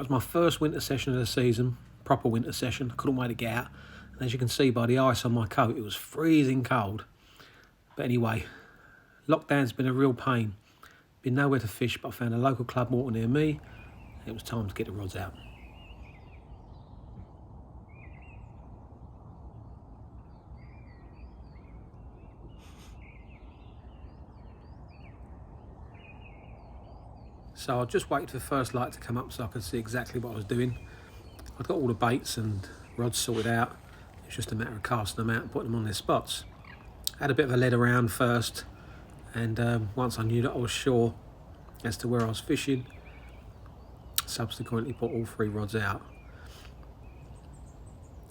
was my first winter session of the season, proper winter session. I couldn't wait to get out. And as you can see by the ice on my coat, it was freezing cold. But anyway, lockdown's been a real pain. Been nowhere to fish, but I found a local club water near me. It was time to get the rods out. So I just waited for the first light to come up so I could see exactly what I was doing. I'd got all the baits and rods sorted out. It was just a matter of casting them out and putting them on their spots. I had a bit of a lead around first, and once I knew that I was sure as to where I was fishing, subsequently put all 3 rods out.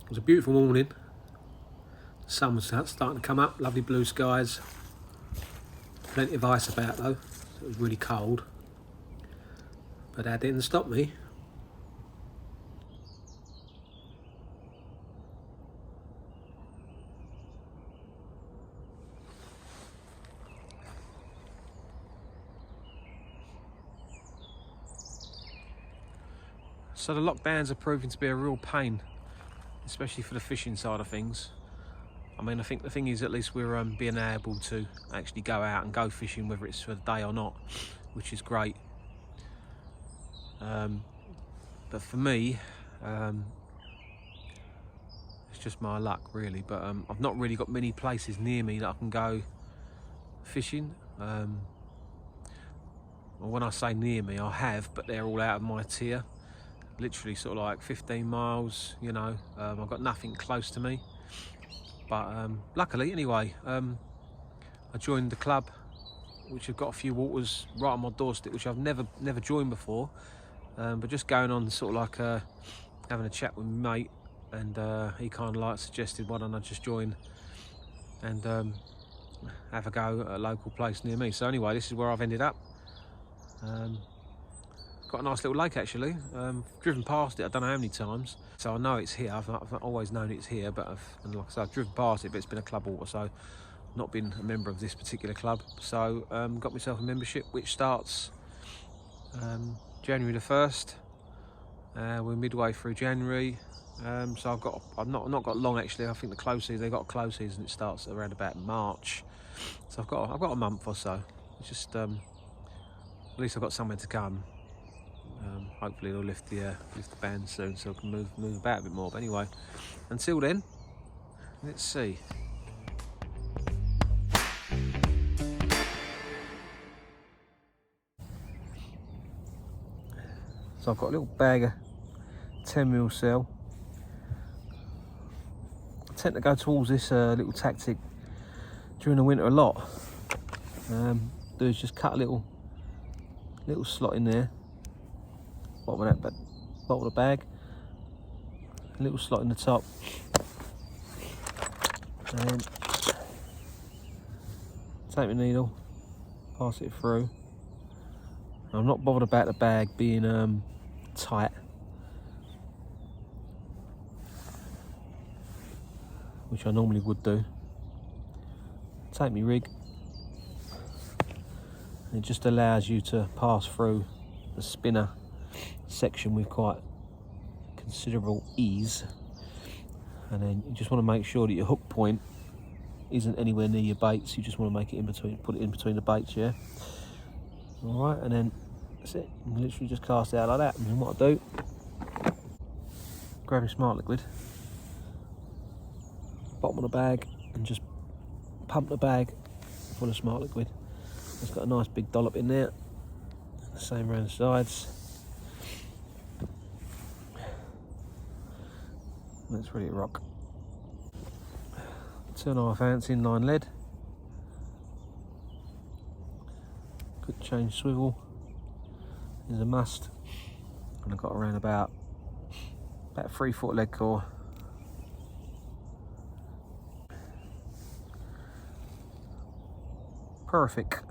It was a beautiful morning. The sun was starting to come up, lovely blue skies. Plenty of ice about though, so it was really cold. But that didn't stop me. So the lockdowns are proving to be a real pain, especially for the fishing side of things. I mean, I think the thing is, at least we're being able to actually go out and go fishing, whether it's for the day or not, which is great. But for me, it's just my luck really, but I've not really got many places near me that I can go fishing. Well, when I say near me, I have, but they're all out of my tier, literally sort of like 15 miles, you know. I've got nothing close to me, but luckily anyway, I joined the club, which have got a few waters right on my doorstep, which I've never joined before. But just going on sort of like having a chat with my mate, and he kind of like suggested, why don't I just join and have a go at a local place near me. So anyway, this is where I've ended up. Got a nice little lake actually. Driven past it I don't know how many times, so I know it's here. I've always known it's here, but and like I said, I've driven past it, but it's been a club water, so not been a member of this particular club. So got myself a membership which starts January the 1st. We're midway through January, so I've not got long actually. I think the close season, they've got a close season, it starts around about March, so I've got a month or so. It's just at least I've got somewhere to come. Hopefully it'll lift the band soon, so I can move about a bit more. But anyway, until then, let's see. So I've got a little bag of 10mm cell. I tend to go towards this little tactic during the winter a lot. Do is just cut a little slot in there, bottom of the bag, a little slot in the top, and take my needle, pass it through. I'm not bothered about the bag being tight, which I normally would do. Take my rig, and it just allows you to pass through the spinner section with quite considerable ease. And then you just want to make sure that your hook point isn't anywhere near your baits. You just want to make it in between, put it in between the baits, yeah. All right, and then that's it. You literally just cast it out like that. And then what I do, grab your smart liquid, bottom of the bag, and just pump the bag full of smart liquid. It's got a nice big dollop in there. The same around the sides. That's ready to rock. 2.5 ounce inline lead. Quick change swivel is a must, and I've got around about 3 foot lead core. Perfect.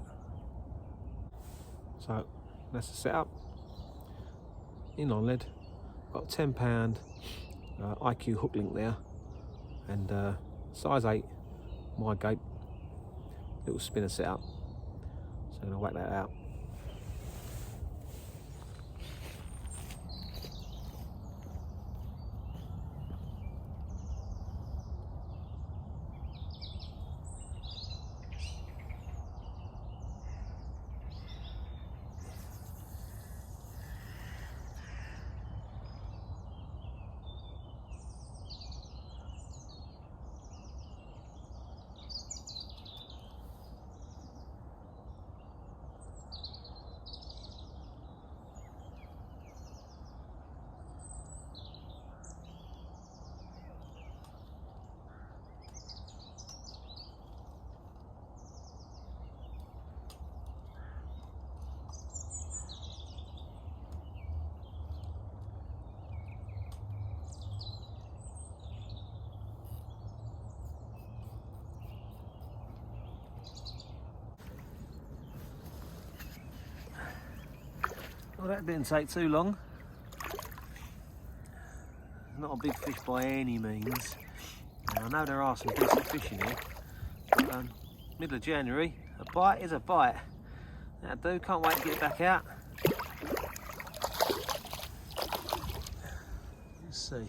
So that's the setup. Inline lead. Got a £10 IQ hook link there, and size 8 wide gape little spinner setup. So I'm gonna whack that out. Well, that didn't take too long. Not a big fish by any means. I know there are some decent fish in here. But, middle of January, a bite is a bite. That'll do, can't wait to get it back out. Let's see.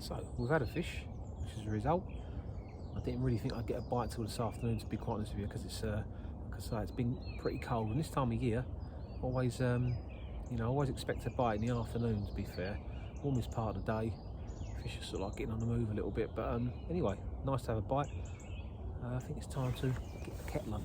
So we've had a fish, which is a result. I didn't really think I'd get a bite till this afternoon, to be quite honest with you, because it's like I say, it's been pretty cold, and this time of year, always you know, I always expect a bite in the afternoon. To be fair, warmest part of the day, fish are sort of like getting on the move a little bit. But anyway, nice to have a bite. I think it's time to get the kettle on.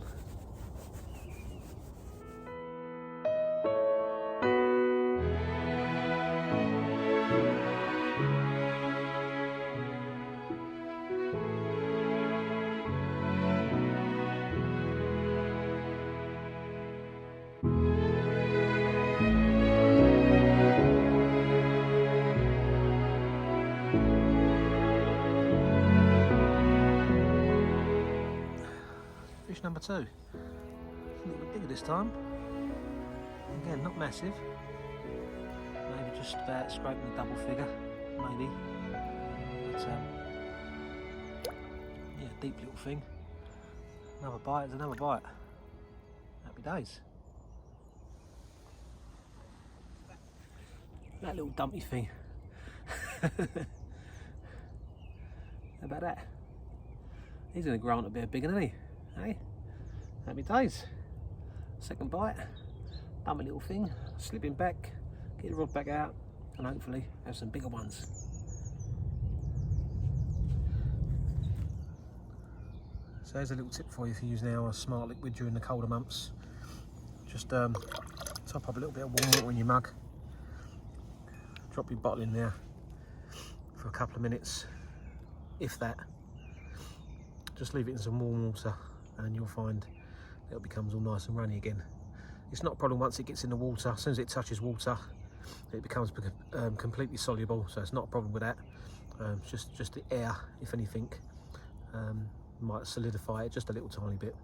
Fish number 2. A little bit bigger this time. Again, not massive. Maybe just about scraping the double figure, maybe. But yeah, deep little thing. Another bite is another bite. Happy days. That little dumpy thing. How about that? He's gonna grow on a bit bigger, isn't he? Hey, happy days. Second bite, dumb a little thing, slip him back, get the rod back out, and hopefully have some bigger ones. So there's a little tip for you if you're using our smart liquid during the colder months. Just top up a little bit of warm water in your mug, drop your bottle in there for a couple of minutes, if that. Just leave it in some warm water, and you'll find it becomes all nice and runny again. It's not a problem once it gets in the water. As soon as it touches water, it becomes completely soluble, so it's not a problem with that. Just the air, if anything, might solidify it just a little tiny bit.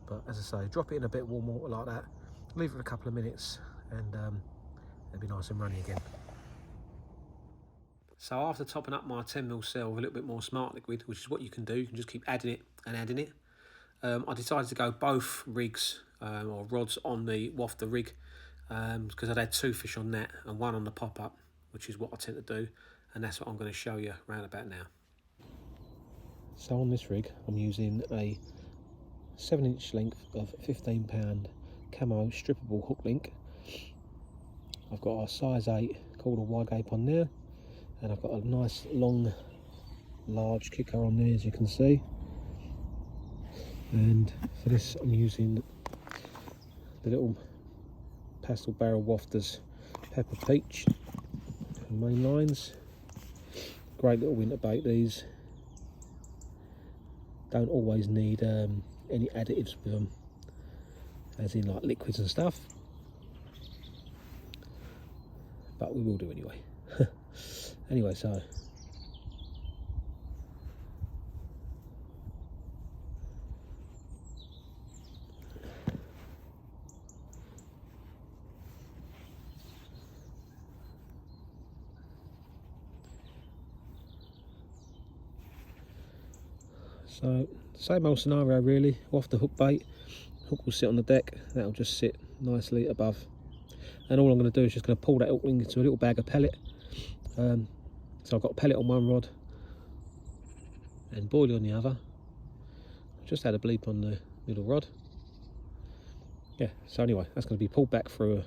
But as I say, drop it in a bit of warm water like that, leave it for a couple of minutes, and it'll be nice and runny again. So after topping up my 10mm cell with a little bit more smart liquid, which is what you can do, you can just keep adding it and adding it. I decided to go both rigs or rods on the wafter rig because I'd had 2 fish on that and 1 on the pop-up, which is what I tend to do, and that's what I'm going to show you around about now. So on this rig, I'm using a 7-inch length of 15-pound camo strippable hook link. I've got a size 8 called a wide gape on there, and I've got a nice long large kicker on there, as you can see. And for this I'm using the little pastel barrel wafters Pepper Peach main lines. Great little winter bait these. Don't always need any additives with them. as in like liquids and stuff, but we will do anyway. Anyway, so same old scenario really. Off the hook bait, hook will sit on the deck, that'll just sit nicely above, and all I'm going to do is just going to pull that hook into a little bag of pellet. So I've got pellet on one rod and boilie on the other. Just had a bleep on the middle rod. Yeah, so anyway, that's going to be pulled back through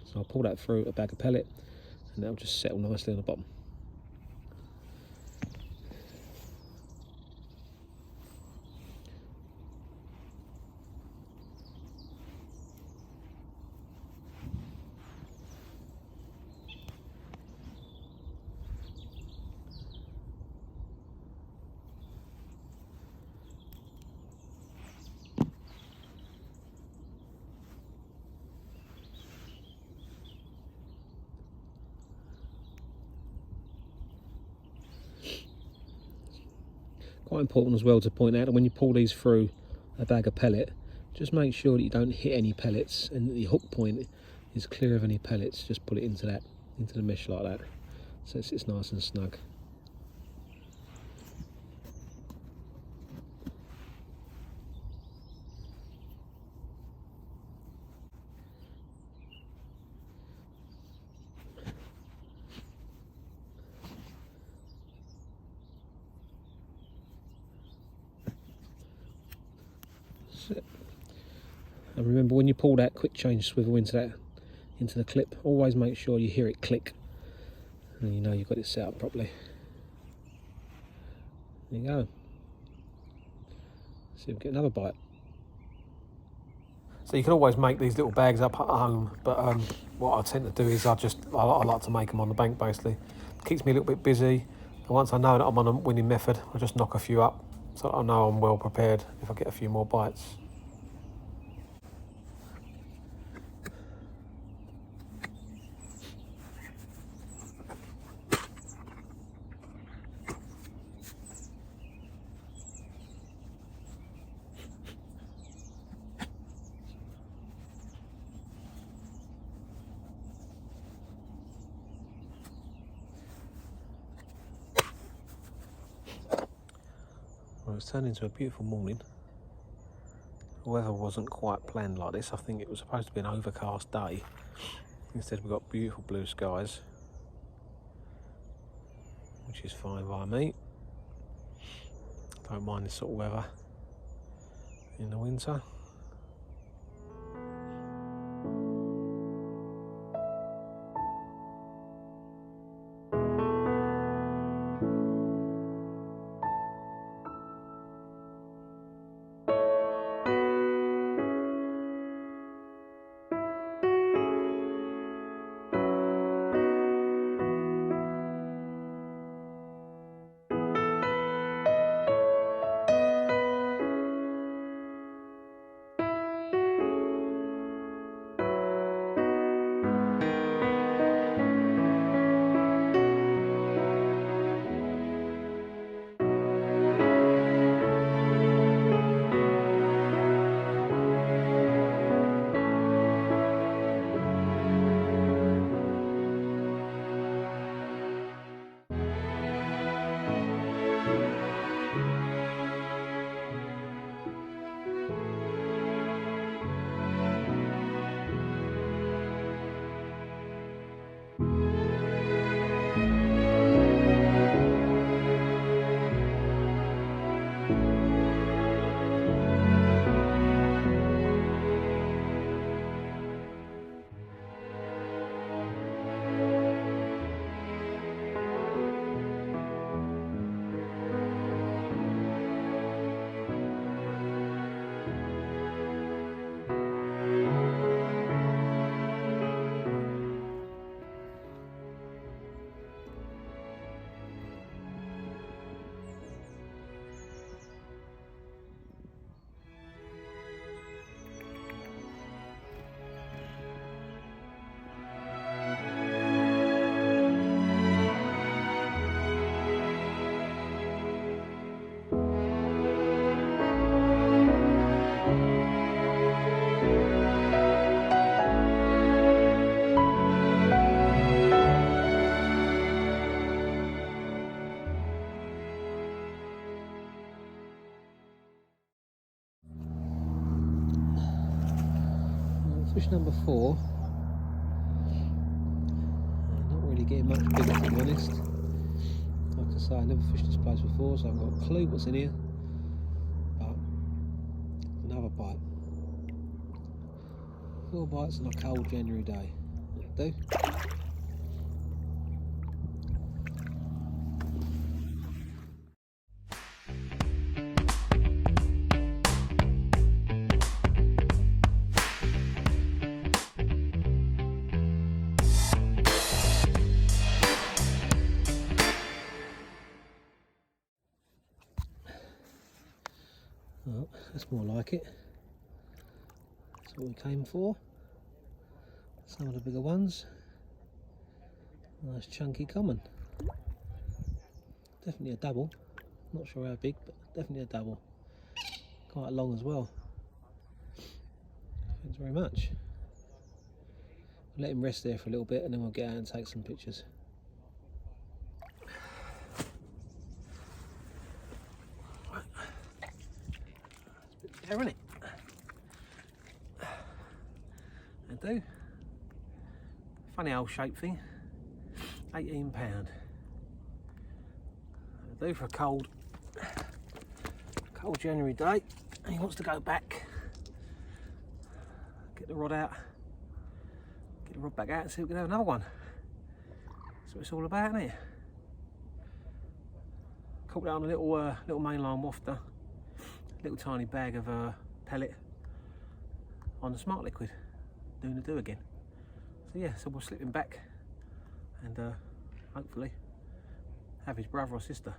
so I'll pull that through a bag of pellet and that'll just settle nicely on the bottom. Quite important as well to point out that when you pull these through a bag of pellet, just make sure that you don't hit any pellets and that the hook point is clear of any pellets. Just put it into the mesh like that, so it's nice and snug. And remember, when you pull that quick change swivel into the clip, always make sure you hear it click and you know you've got it set up properly. There you go. See if we get another bite. So you can always make these little bags up at home, but what I tend to do is I like to make them on the bank basically. It keeps me a little bit busy, and once I know that I'm on a winning method, I just knock a few up so that I know I'm well prepared if I get a few more bites. Well, it's turned into a beautiful morning. The weather wasn't quite planned like this. I think it was supposed to be an overcast day. Instead we've got beautiful blue skies, which is fine by me. Don't mind this sort of weather in the winter. number 4. Not really getting much bigger, to be honest. Like I say, I never fished this place before, so I've got a clue what's in here. But another bite. 4 bites on a cold January day. That'll do. Well, that's more like it. That's what we came for. Some of the bigger ones. Nice chunky common. Definitely a double. Not sure how big, but definitely a double. Quite long as well. Thanks very much. I'll let him rest there for a little bit and then we'll get out and take some pictures. There, isn't it? I do. Funny old shape thing. £18. I do for a cold January day. And he wants to go back. Get the rod out. Get the rod back out and see if we can have another one. That's what it's all about, isn't it? Caught that on a little mainline wafter. Little tiny bag of pellet on the smart liquid, doing the do again. So yeah, so we'll slip him back and hopefully have his brother or sister.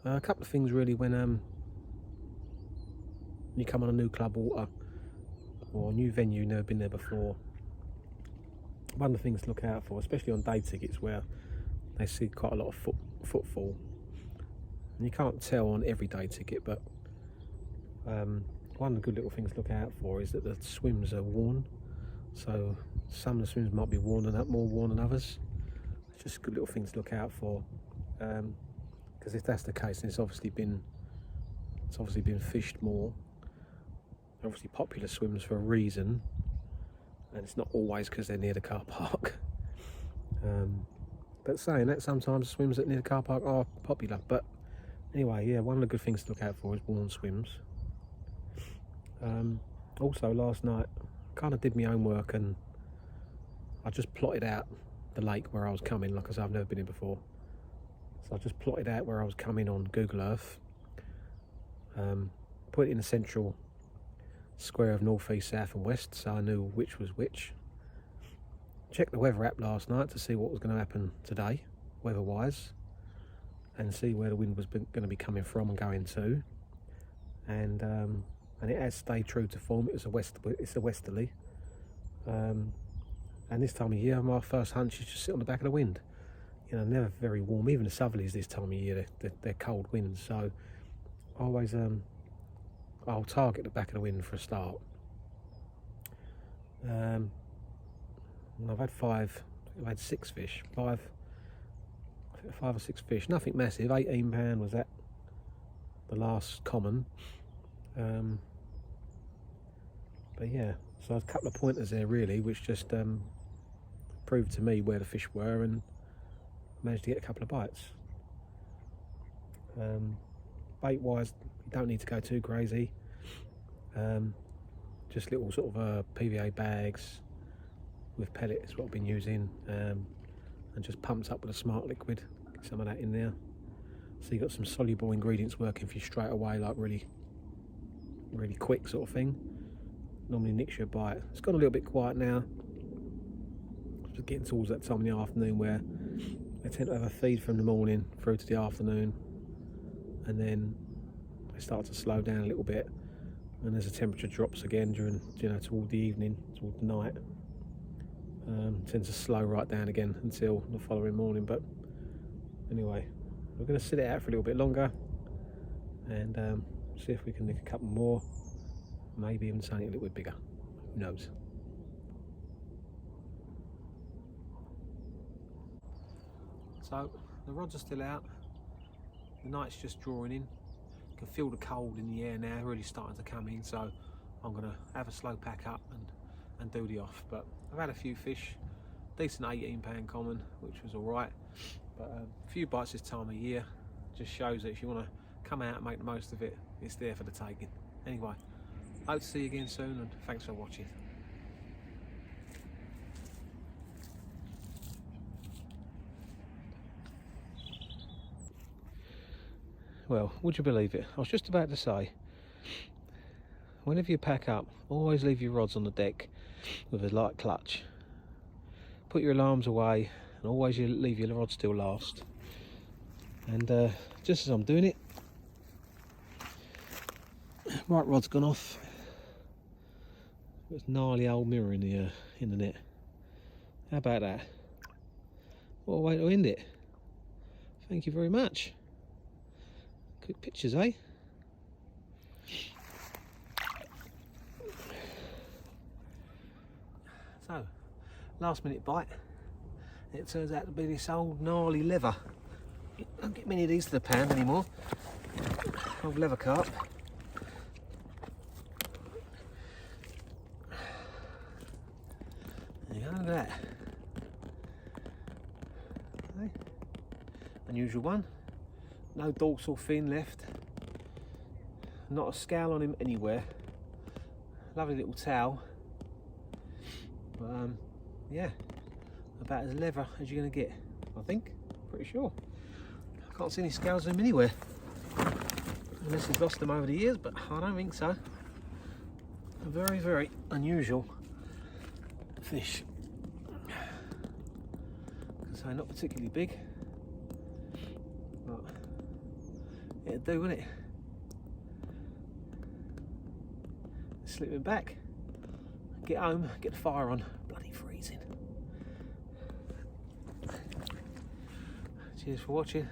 A couple of things really when you come on a new club water or a new venue, never been there before. One of the things to look out for, especially on day tickets where they see quite a lot of footfall, and you can't tell on every day ticket, but one of the good little things to look out for is that the swims are worn. So some of the swims might be more worn than others. It's just a good little thing to look out for. Because if that's the case, then it's obviously been fished more. They're obviously popular swims for a reason, and it's not always because they're near the car park. But saying that, sometimes swims that near the car park are popular. But anyway, yeah, one of the good things to look out for is worn swims. Also, last night, kind of did my homework and I just plotted out the lake where I was coming. Like I said, I've never been in before. So I just plotted out where I was coming on Google Earth, put it in the central square of north, east, south and west, so I knew which was which. Checked the weather app last night to see what was going to happen today, weather-wise, and see where the wind was going to be coming from and going to. And it has stayed true to form. It's a westerly. And this time of year, my first hunch is just sit on the back of the wind. You know, never very warm. Even the southerlies this time of year, they're cold winds. So always, I'll target the back of the wind for a start. And I've had 6 fish, 5 or 6 fish. Nothing massive. £18 was that the last common. But yeah, so a couple of pointers there really, which just proved to me where the fish were, and managed to get a couple of bites. Bait wise, you don't need to go too crazy. Just little sort of PVA bags with pellet is what I've been using, and just pumped up with a smart liquid. Get some of that in there, so you've got some soluble ingredients working for you straight away, like really quick sort of thing. Normally nicks your bite. It's gone a little bit quiet now. Just getting towards that time in the afternoon where they tend to have a feed from the morning through to the afternoon, and then they start to slow down a little bit, and as the temperature drops again during, toward the evening, toward the night, tends to slow right down again until the following morning. But anyway, we're going to sit it out for a little bit longer and see if we can nick a couple more, maybe even something a little bit bigger. Who knows? So the rods are still out, the night's just drawing in. You can feel the cold in the air now, really starting to come in, so I'm going to have a slow pack up and do the off. But I've had a few fish, decent 18-pound common, which was alright, but a few bites this time of year just shows that if you want to come out and make the most of it, it's there for the taking. Anyway, hope to see you again soon, and thanks for watching. Well, would you believe it? I was just about to say, whenever you pack up, always leave your rods on the deck with a light clutch. Put your alarms away, and always you leave your rods till last. And just as I'm doing it, right rod's gone off. There's gnarly old mirror in the net. How about that? What a way to end it. Thank you very much. Good pictures, eh? So, last minute bite. It turns out to be this old gnarly leather. You don't get many of these to the pound anymore. Old leather carp. There you go, look at that. Okay. Unusual one. No dorsal fin left. Not a scowl on him anywhere. Lovely little towel. But yeah, about as leather as you're going to get, I think. Pretty sure. I can't see any scales on him anywhere. Unless he's lost them over the years, but I don't think so. A very, very unusual fish. So not particularly big, but it'd do, wouldn't it? Slip him back, get home, get the fire on. Bloody freezing. Cheers for watching.